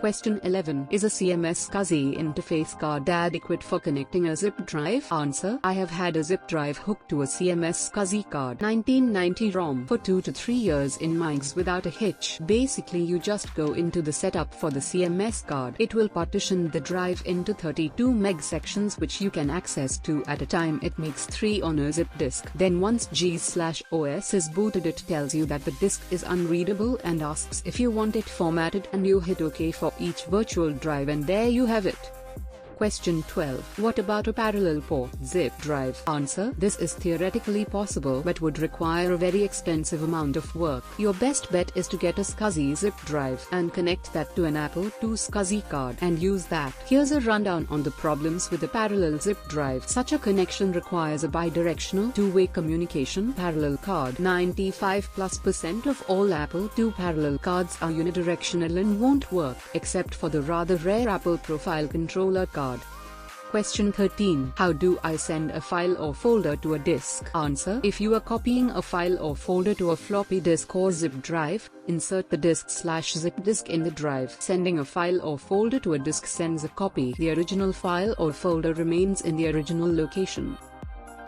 Question 11. Is a CMOS SCSI interface card adequate for connecting a zip drive? Answer. I have had a zip drive hooked to a CMOS SCSI card 1990 ROM for 2 to 3 years in MIGS without a hitch. Basically you just go into the setup for the CMOS card. It will partition the drive into 32 meg sections which you can access 2 at a time. It makes 3 on a zip disk. Then once G/OS is booted it tells you that the disk is unreadable and asks if you want it formatted, and you hit OK for each virtual drive, and there you have it. Question 12. What about a parallel port zip drive? Answer. This is theoretically possible but would require a very expensive amount of work. Your best bet is to get a SCSI zip drive and connect that to an Apple II SCSI card and use that. Here's a rundown on the problems with a parallel zip drive. Such a connection requires a bidirectional two-way communication parallel card. 95+% of all Apple II parallel cards are unidirectional and won't work, except for the rather rare Apple Profile Controller card. Question 13. How do I send a file or folder to a disk? Answer. If you are copying a file or folder to a floppy disk or zip drive, insert the disk/zip disk in the drive. Sending a file or folder to a disk sends a copy. The original file or folder remains in the original location.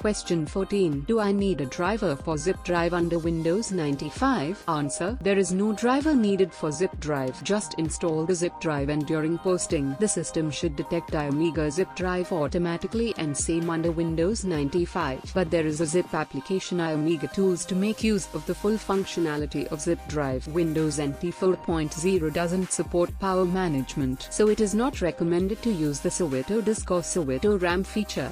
Question 14. Do I need a driver for zip drive under Windows 95? Answer. There is no driver needed for zip drive. Just install the zip drive and during posting, the system should detect iOmega zip drive automatically and same under Windows 95. But there is a zip application iOmega Tools to make use of the full functionality of zip drive. Windows NT 4.0 doesn't support power management, so it is not recommended to use the Soweto disk or Soweto RAM feature.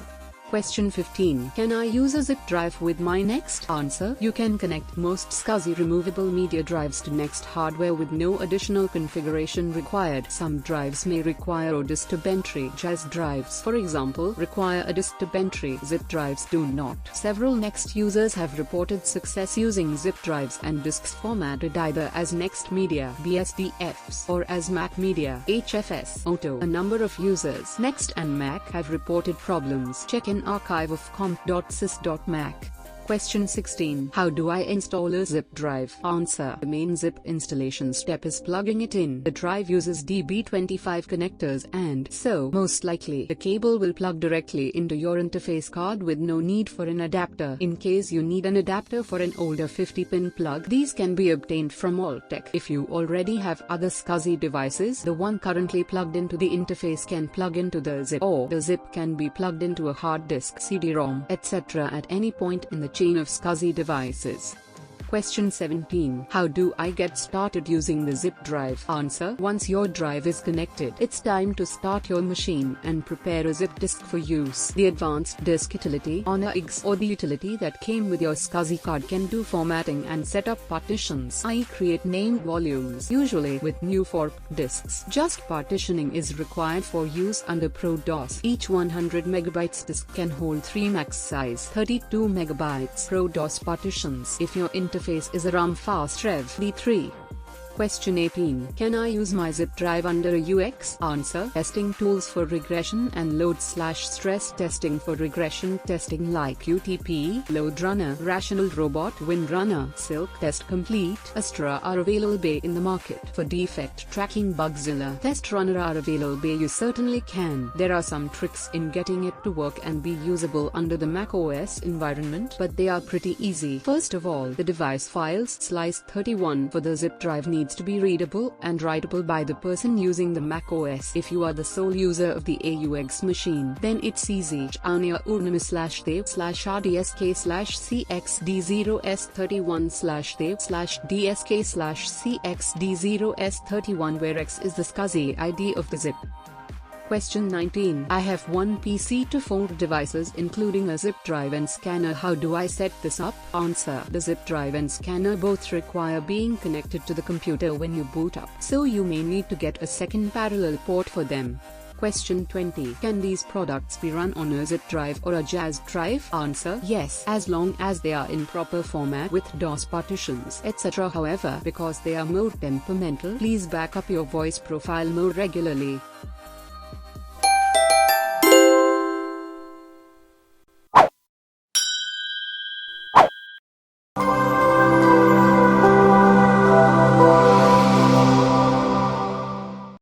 Question 15. Can I use a zip drive with my Next? Answer. You can connect most SCSI removable media drives to Next hardware with no additional configuration required. Some drives may require a disk-to entry. Jazz drives, for example, require a disk-to entry. Zip drives do not. Several Next users have reported success using zip drives and disks formatted either as Next Media (BSDFs) or as Mac Media (HFS). Auto. A number of users, Next and Mac, have reported problems. Check in archive of comp.sys.mac. Question 16. How do I install a zip drive? Answer. The main zip installation step is plugging it in. The drive uses DB25 connectors and so most likely the cable will plug directly into your interface card with no need for an adapter. In case you need an adapter for an older 50-pin plug, these can be obtained from Altec. If you already have other SCSI devices, the one currently plugged into the interface can plug into the zip, or the zip can be plugged into a hard disk, CD-ROM, etc. at any point in the chain of SCSI devices. Question 17. How do I get started using the zip drive? Answer. Once your drive is connected, it's time to start your machine and prepare a zip disk for use. The advanced disk utility, Honor X, or the utility that came with your SCSI card, can do formatting and set up partitions, i.e. create named volumes, usually with new forked disks. Just partitioning is required for use under Pro-DOS. Each 100 MB disk can hold 3 max size 32 MB Pro-DOS partitions if your interface is a RAM fast Rev D3. Question 18. Can I use my zip drive under a UX? Answer. Testing tools for regression and load/stress testing for regression testing like UTP, LoadRunner, Rational Robot, WindRunner, Silk Test Complete, Astra are available in the market. For defect tracking, Bugzilla, Test Runner are available. You certainly can. There are some tricks in getting it to work and be usable under the Mac OS environment, but they are pretty easy. First of all, the device files slice 31 for the zip drive needs to be readable and writable by the person using the Mac OS. If you are the sole user of the AUX machine, then it's easy. Ania urnama/dev/rdsk/cxd0s31/dev/dsk/cxd0s31 where X is the SCSI ID of the zip. Question 19. I have one PC to 4 devices including a zip drive and scanner. How do I set this up? Answer. The zip drive and scanner both require being connected to the computer when you boot up, so you may need to get a second parallel port for them. Question 20. Can these products be run on a zip drive or a Jazz drive? Answer. Yes, as long as they are in proper format with DOS partitions, etc. However, because they are more temperamental, please back up your voice profile more regularly.